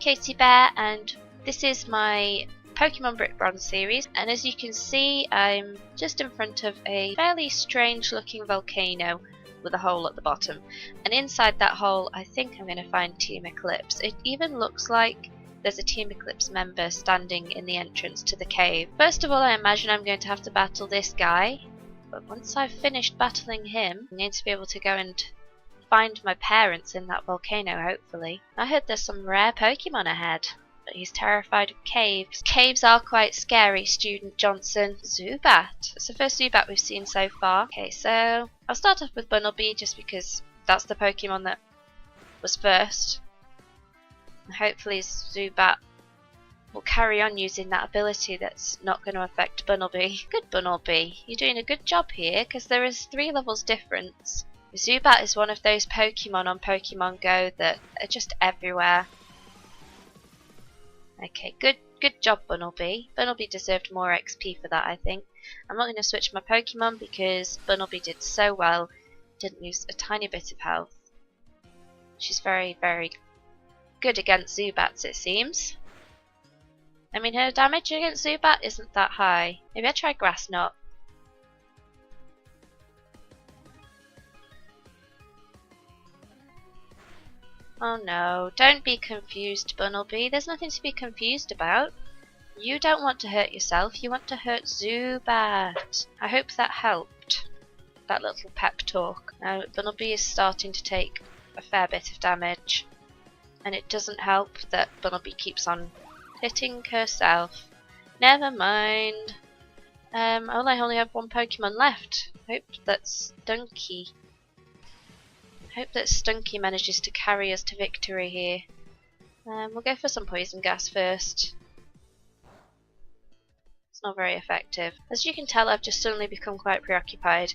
Katie Bear, and this is my Pokemon Brick Bronze series, and as you can see I'm just in front of a fairly strange looking volcano with a hole at the bottom, and inside that hole I think I'm going to find Team Eclipse. It even looks like there's a Team Eclipse member standing in the entrance to the cave. First of all, I imagine I'm going to have to battle this guy, but once I've finished battling him I'm going to be able to go and find my parents in that volcano, hopefully. I heard there's some rare Pokemon ahead, but he's terrified of caves. Caves are quite scary, Student Johnson. Zubat. It's the first Zubat we've seen so far. Okay, so I'll start off with Bunnelby just because that's the Pokemon that was first. And hopefully Zubat will carry on using that ability that's not going to affect Bunnelby. Good Bunnelby, you're doing a good job here because there is 3 levels difference. Zubat is one of those Pokemon on Pokemon Go that are just everywhere. Okay, good job Bunnelby. Bunnelby deserved more XP for that, I think. I'm not going to switch my Pokemon because Bunnelby did so well, didn't lose a tiny bit of health. She's very, very good against Zubats, it seems. I mean, her damage against Zubat isn't that high. Maybe I try Grass Knot. Oh no, don't be confused, Bunnelby. There's nothing to be confused about. You don't want to hurt yourself, you want to hurt Zubat. I hope that helped, that little pep talk. Now, Bunnelby is starting to take a fair bit of damage, and it doesn't help that Bunnelby keeps on hitting herself. Never mind. I only have 1 Pokemon left. Hope that's Stunky. Hope that Stunky manages to carry us to victory here. We'll go for some Poison Gas first. It's not very effective. As you can tell, I've just suddenly become quite preoccupied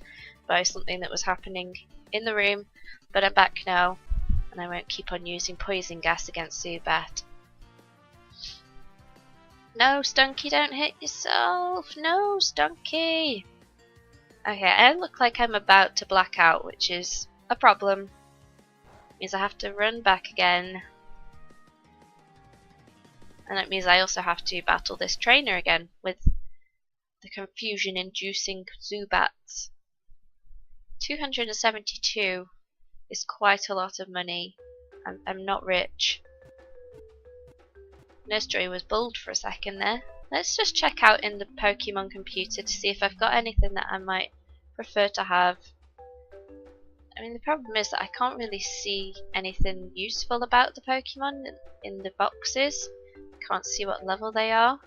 by something that was happening in the room, but I'm back now, and I won't keep on using Poison Gas against Zubat. No, Stunky, don't hit yourself! No, Stunky! Okay, I look like I'm about to black out, which is a problem. Means I have to run back again, and it means I also have to battle this trainer again with the confusion inducing Zubats. 272 is quite a lot of money. I'm not rich. Nursery was bold for a second there. Let's just check out in the Pokemon computer to see if I've got anything that I might prefer to have. I mean, the problem is that I can't really see anything useful about the Pokemon in the boxes. Can't see what level they are,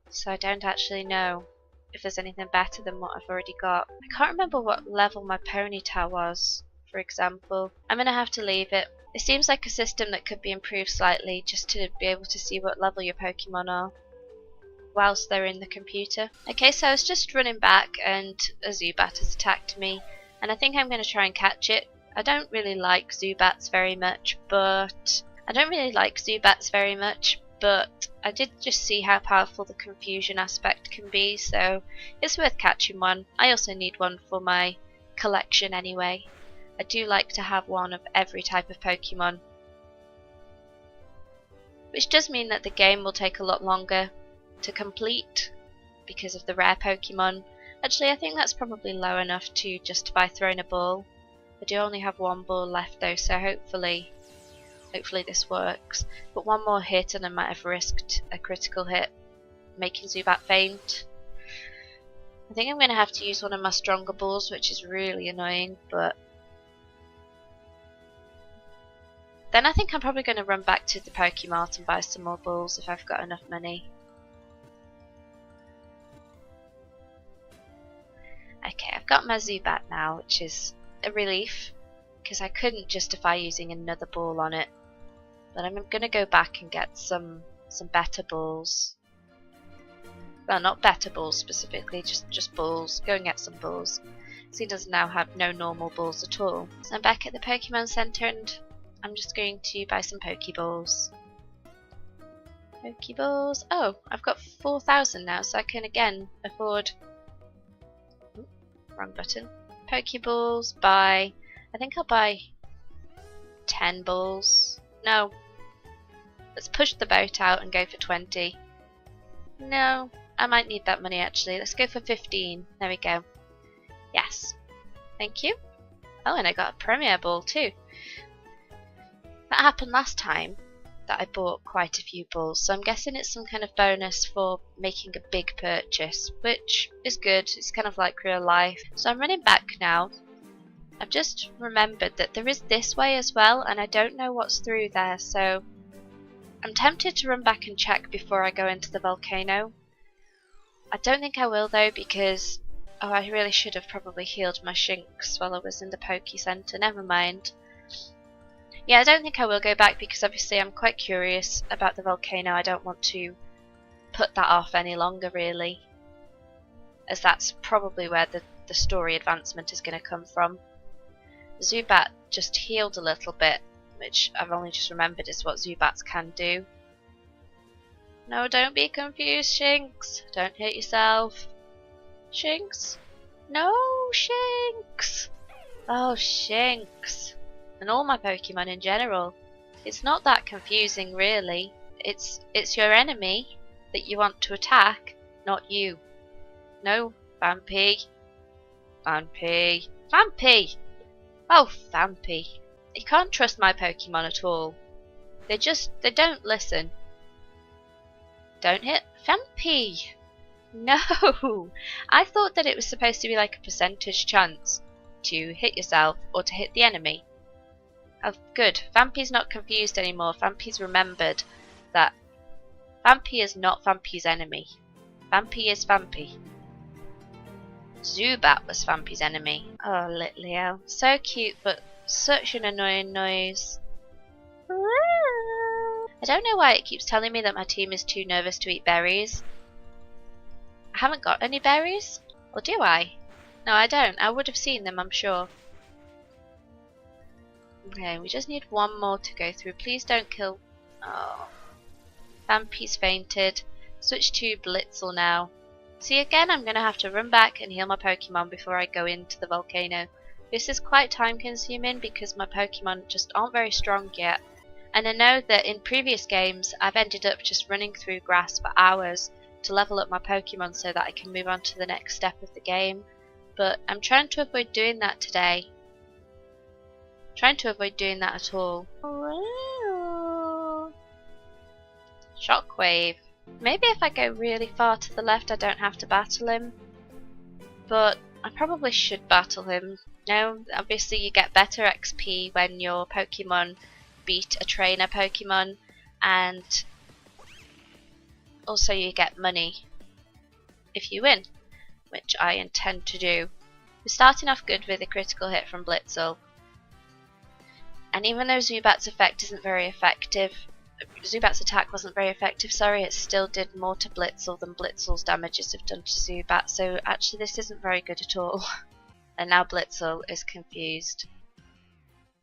so I don't actually know if there's anything better than what I've already got. I can't remember what level my Ponyta was, for example. I'm going to have to leave it. It seems like a system that could be improved slightly just to be able to see what level your Pokemon are whilst they're in the computer. Okay, so I was just running back and a Zubat has attacked me. And I think I'm going to try and catch it. I don't really like Zubats very much, but I did just see how powerful the confusion aspect can be, so it's worth catching one. I also need one for my collection anyway. I do like to have one of every type of Pokemon, which does mean that the game will take a lot longer to complete because of the rare Pokemon. Actually, I think that's probably low enough to justify throwing a ball. I do only have 1 ball left though, so hopefully this works. But 1 more hit and I might have risked a critical hit, making Zubat faint. I think I'm going to have to use one of my stronger balls, which is really annoying, but then I think I'm probably going to run back to the Pokemart and buy some more balls if I've got enough money. Okay, I've got my Zubat now, which is a relief, because I couldn't justify using another ball on it. But I'm going to go back and get some better balls. Well, not better balls specifically, just balls. Go and get some balls. So he does now have no normal balls at all. So I'm back at the Pokemon Center and I'm just going to buy some Pokeballs. Pokeballs. Oh, I've got 4,000 now, so I can again afford... Wrong button. Pokeballs, buy. I think I'll buy 10 balls. No. Let's push the boat out and go for 20. No, I might need that money actually. Let's go for 15. There we go. Yes. Thank you. Oh, and I got a Premier Ball too. That happened last time that I bought quite a few balls, so I'm guessing it's some kind of bonus for making a big purchase, which is good. It's kind of like real life. So I'm running back now. I've just remembered that there is this way as well, and I don't know what's through there, so I'm tempted to run back and check before I go into the volcano. I don't think I will though, because I really should have probably healed my shinks while I was in the Poke Center. Never mind. Yeah, I don't think I will go back because obviously I'm quite curious about the volcano. I don't want to put that off any longer really, as that's probably where the story advancement is going to come from. Zubat just healed a little bit, which I've only just remembered is what Zubats can do. No, don't be confused, Shinx. Don't hit yourself. Shinx? No, Shinx! Oh, Shinx. And all my Pokemon in general. It's not that confusing really. It's your enemy that you want to attack, not you. No, Vampy. Vampy. Vampy! Oh, Vampy. You can't trust my Pokemon at all. They don't listen. Don't hit Vampy! No! I thought that it was supposed to be like a percentage chance to hit yourself or to hit the enemy. Oh, good. Vampy's not confused anymore. Vampy's remembered that Vampy is not Vampy's enemy. Vampy is Vampy. Zubat was Vampy's enemy. Oh, Litleo. So cute, but such an annoying noise. I don't know why it keeps telling me that my team is too nervous to eat berries. I haven't got any berries? Or do I? No, I don't. I would have seen them, I'm sure. Okay, we just need one more to go through. Please don't kill... Oh. Vampy's fainted. Switch to Blitzel now. See, again, I'm going to have to run back and heal my Pokemon before I go into the volcano. This is quite time consuming because my Pokemon just aren't very strong yet. And I know that in previous games I've ended up just running through grass for hours to level up my Pokemon so that I can move on to the next step of the game. But I'm trying to avoid doing that today. Trying to avoid doing that at all. Shockwave. Maybe if I go really far to the left I don't have to battle him. But I probably should battle him. No, obviously you get better XP when your Pokemon beat a trainer Pokemon, and also you get money if you win, which I intend to do. We're starting off good with a critical hit from Blitzel. And even though Zubat's effect isn't very effective, Zubat's attack wasn't very effective, sorry, it still did more to Blitzel than Blitzel's damages have done to Zubat, so actually this isn't very good at all. And now Blitzel is confused.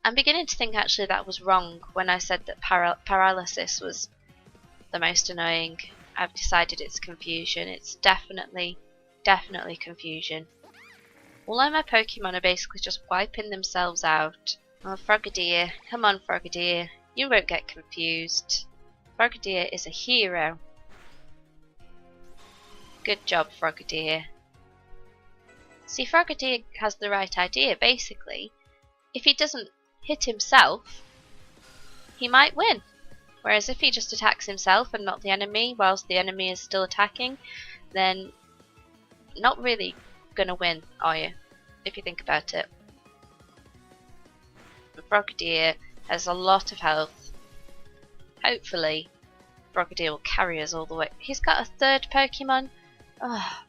I'm beginning to think actually that was wrong when I said that paralysis was the most annoying. I've decided it's confusion. It's definitely confusion. All of my Pokemon are basically just wiping themselves out. Oh, Frogadier. Come on, Frogadier. You won't get confused. Frogadier is a hero. Good job, Frogadier. See, Frogadier has the right idea, basically. If he doesn't hit himself, he might win. Whereas if he just attacks himself and not the enemy, whilst the enemy is still attacking, then not really gonna win, are you? If you think about it. Frogadier has a lot of health. Hopefully, Frogadier will carry us all the way. He's got a third Pokemon. Oh.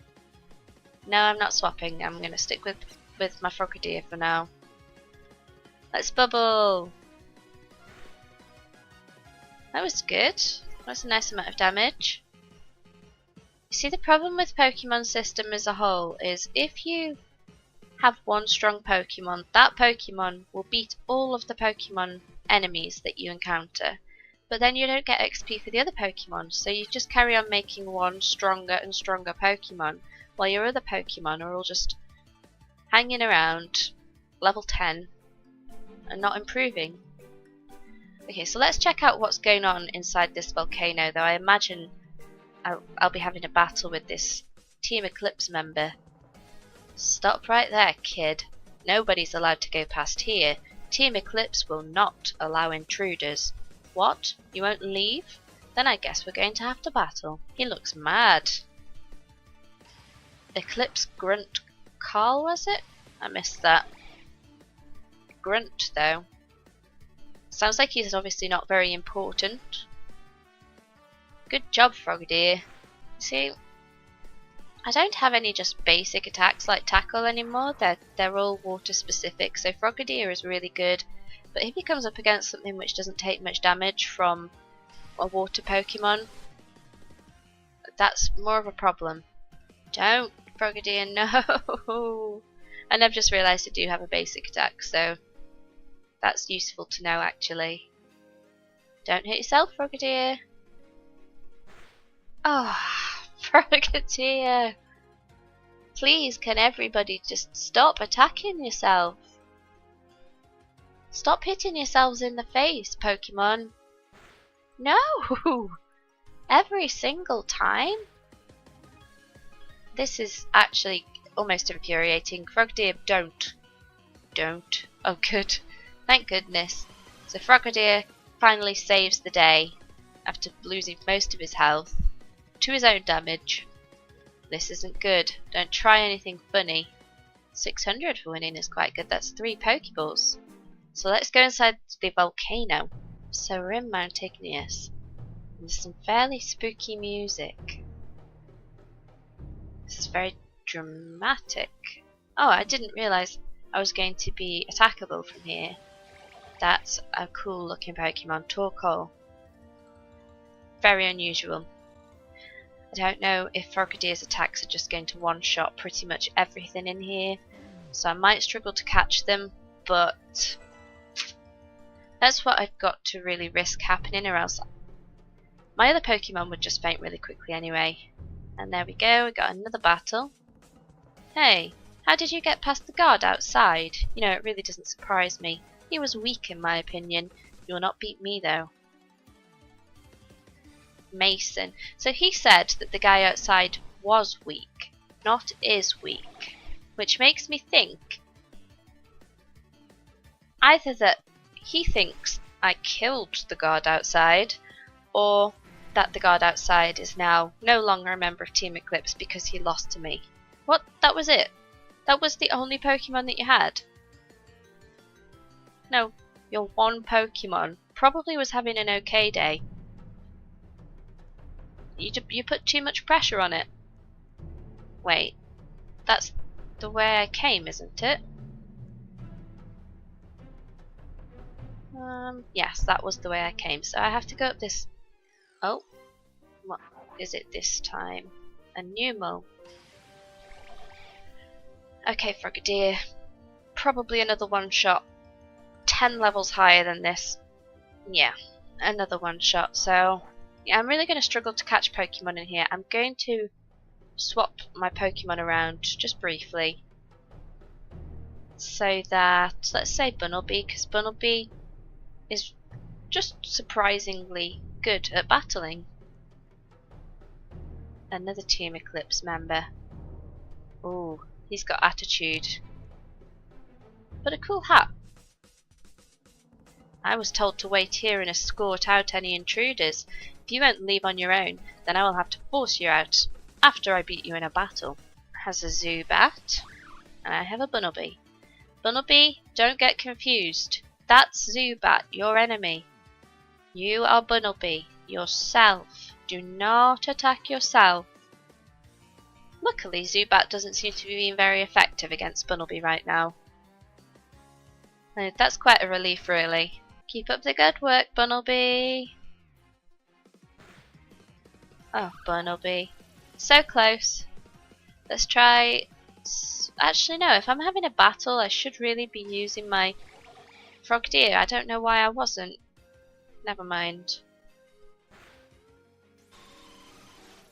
No, I'm not swapping. I'm gonna stick with my Frogadier for now. Let's bubble. That was good. That's a nice amount of damage. You see, the problem with Pokemon system as a whole is if you have one strong Pokemon, that Pokemon will beat all of the Pokemon enemies that you encounter. But then you don't get XP for the other Pokemon, so you just carry on making one stronger and stronger Pokemon, while your other Pokemon are all just hanging around level 10 and not improving. Okay, so let's check out what's going on inside this volcano, though I imagine I'll be having a battle with this Team Eclipse member. Stop right there, kid. Nobody's allowed to go past here. Team Eclipse will not allow intruders. What? You won't leave? Then I guess we're going to have to battle. He looks mad. Eclipse Grunt Carl, was it? I missed that. Grunt, though. Sounds like he's obviously not very important. Good job, Frogadier. See, I don't have any just basic attacks like Tackle anymore. They're all water specific, so Frogadier is really good. But if he comes up against something which doesn't take much damage from a water Pokemon, that's more of a problem. Don't, Frogadier, no! And I've just realised I do have a basic attack, so that's useful to know actually. Don't hit yourself, Frogadier. Oh, Frogadier. Please, can everybody just stop attacking yourself? Stop hitting yourselves in the face, Pokemon. No! Every single time? This is actually almost infuriating. Frogadier, don't. Don't. Oh, good. Thank goodness. So Frogadier finally saves the day after losing most of his health to his own damage. This isn't good. Don't try anything funny. 600 for winning is quite good. That's 3 Pokeballs. So let's go inside the volcano. So we're in Mount Igneous. There's some fairly spooky music. This is very dramatic. Oh, I didn't realise I was going to be attackable from here. That's a cool looking Pokemon, Torkoal. Very unusual. I don't know if Frogadier's attacks are just going to one-shot pretty much everything in here, so I might struggle to catch them, but that's what I've got to really risk happening, or else my other Pokemon would just faint really quickly anyway. And there we go, we got another battle. Hey, how did you get past the guard outside? You know, it really doesn't surprise me. He was weak in my opinion. You will not beat me though. Mason. So he said that the guy outside was weak, not is weak. Which makes me think either that he thinks I killed the guard outside, or that the guard outside is now no longer a member of Team Eclipse because he lost to me. What? That was it? That was the only Pokemon that you had? No, your one Pokemon probably was having an okay day. You put too much pressure on it. Wait, that's the way I came, isn't it? Yes, that was the way I came. So I have to go up this. Oh, what is it this time? A Numel. Okay, Frogadier. Probably another one-shot. 10 levels higher than this. Yeah, another one-shot. So yeah, I'm really going to struggle to catch Pokemon in here. I'm going to swap my Pokemon around just briefly. So that, let's say Bunnelby, because Bunnelby is just surprisingly good at battling. Another Team Eclipse member. Ooh, he's got attitude. But a cool hat. I was told to wait here and escort out any intruders. If you won't leave on your own, then I will have to force you out after I beat you in a battle. Has a Zubat, and I have a Bunnelby. Bunnelby, don't get confused. That's Zubat, your enemy. You are Bunnelby, yourself. Do not attack yourself. Luckily, Zubat doesn't seem to be being very effective against Bunnelby right now. That's quite a relief, really. Keep up the good work, Bunnelby. Oh, Bunnelby. So close. Let's try. Actually, no, if I'm having a battle, I should really be using my Frogadier. I don't know why I wasn't. Never mind.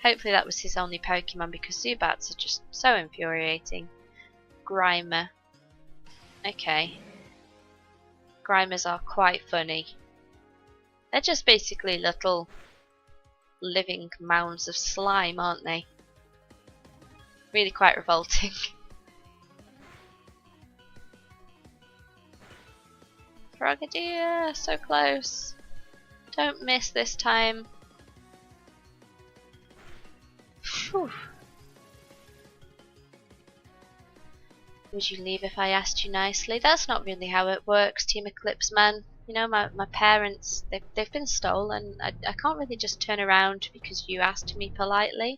Hopefully that was his only Pokemon, because Zubats are just so infuriating. Grimer. Okay. Grimers are quite funny. They're just basically little living mounds of slime, aren't they? Really quite revolting. Frogadier, so close. Don't miss this time. Whew. Would you leave if I asked you nicely? That's not really how it works, Team Eclipse Man. You know, my parents, they've been stolen. I can't really just turn around because you asked me politely.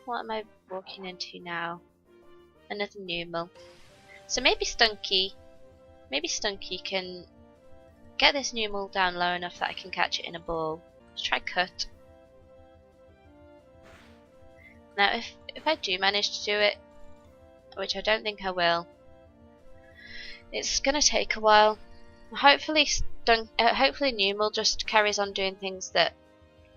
What am I walking into now? Another Numal. So maybe Stunky can get this Numal down low enough that I can catch it in a ball. Let's try Cut. Now if I do manage to do it, which I don't think I will, it's gonna take a while. Hopefully Numal just carries on doing things that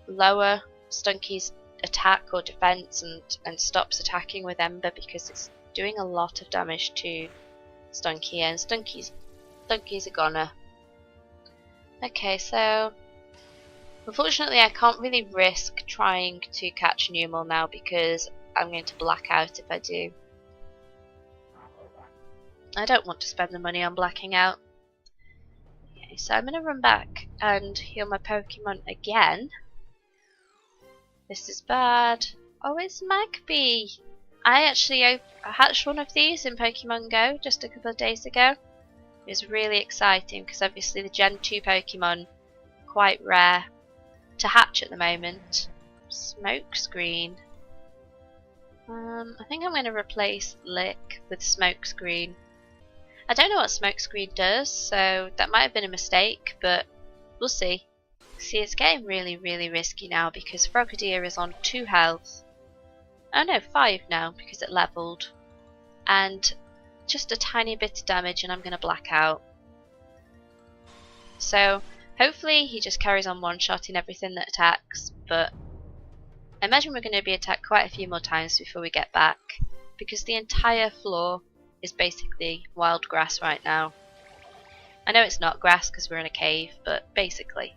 lower Stunky's attack or defense and stops attacking with Ember, because it's doing a lot of damage to Stunky, and Stunky's a goner. Okay, so unfortunately I can't really risk trying to catch Numal now because I'm going to black out if I do. I don't want to spend the money on blacking out. Okay, so I'm going to run back and heal my Pokemon again. This is bad. Oh, it's Magpie! I actually hatched one of these in Pokemon Go just a couple of days ago. It was really exciting because obviously the Gen 2 Pokemon are quite rare to hatch at the moment. Smokescreen. I think I'm going to replace Lick with Smokescreen. I don't know what Smokescreen does, so that might have been a mistake, but we'll see. See, it's getting really, really risky now because Frogadier is on 2 health. Oh no, 5 now because it leveled. And just a tiny bit of damage and I'm going to black out. So hopefully he just carries on one-shotting everything that attacks, but I imagine we're going to be attacked quite a few more times before we get back, because the entire floor is basically wild grass right now. I know it's not grass because we're in a cave, but basically.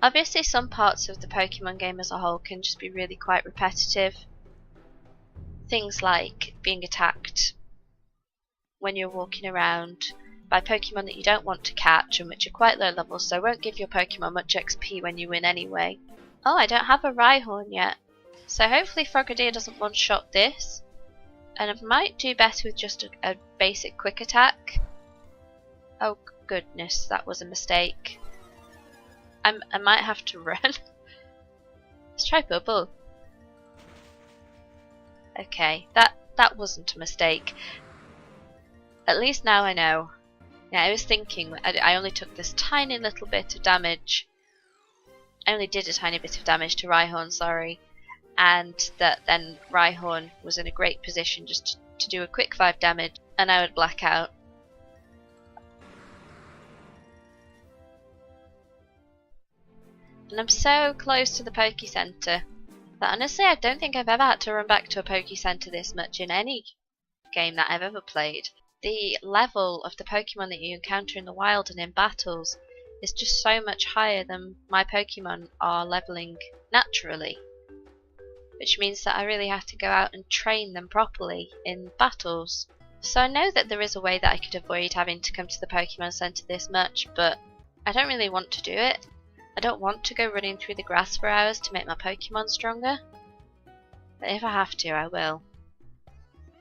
Obviously some parts of the Pokemon game as a whole can just be really quite repetitive. Things like being attacked when you're walking around by Pokemon that you don't want to catch and which are quite low level, so won't give your Pokemon much XP when you win anyway. Oh, I don't have a Rhyhorn yet. So hopefully Frogadier doesn't one-shot this. And I might do better with just a basic quick attack. Oh goodness, that was a mistake. I might have to run. Let's try Bubble. Okay, that wasn't a mistake. At least now I know. Yeah, I was thinking I only took this tiny little bit of damage. I only did a tiny bit of damage to Rhyhorn, sorry. And that then Rhyhorn was in a great position just to do a quick 5 damage and I would black out. And I'm so close to the Poke Center that honestly I don't think I've ever had to run back to a Poke Center this much in any game that I've ever played. The level of the Pokemon that you encounter in the wild and in battles is just so much higher than my Pokemon are leveling naturally. Which means that I really have to go out and train them properly in battles. So I know that there is a way that I could avoid having to come to the Pokemon Center this much, but I don't really want to do it. I don't want to go running through the grass for hours to make my Pokemon stronger. But if I have to, I will.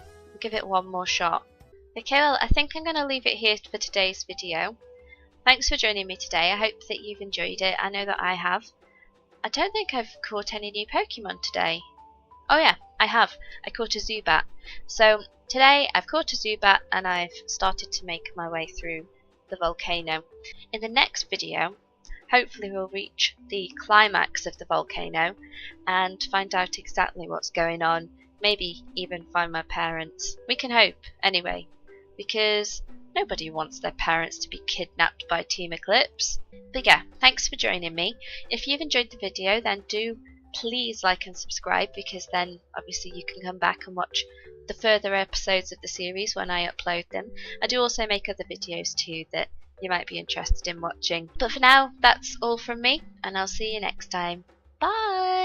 I'll give it one more shot. Okay, well I think I'm going to leave it here for today's video. Thanks for joining me today. I hope that you've enjoyed it. I know that I have. I don't think I've caught any new Pokemon today. Oh yeah, I have. I caught a Zubat. So today I've caught a Zubat and I've started to make my way through the volcano. In the next video, hopefully we'll reach the climax of the volcano and find out exactly what's going on. Maybe even find my parents. We can hope, anyway, because nobody wants their parents to be kidnapped by Team Eclipse. But yeah, thanks for joining me. If you've enjoyed the video, then do please like and subscribe, because then obviously you can come back and watch the further episodes of the series when I upload them. I do also make other videos too that you might be interested in watching. But for now, that's all from me, and I'll see you next time. Bye!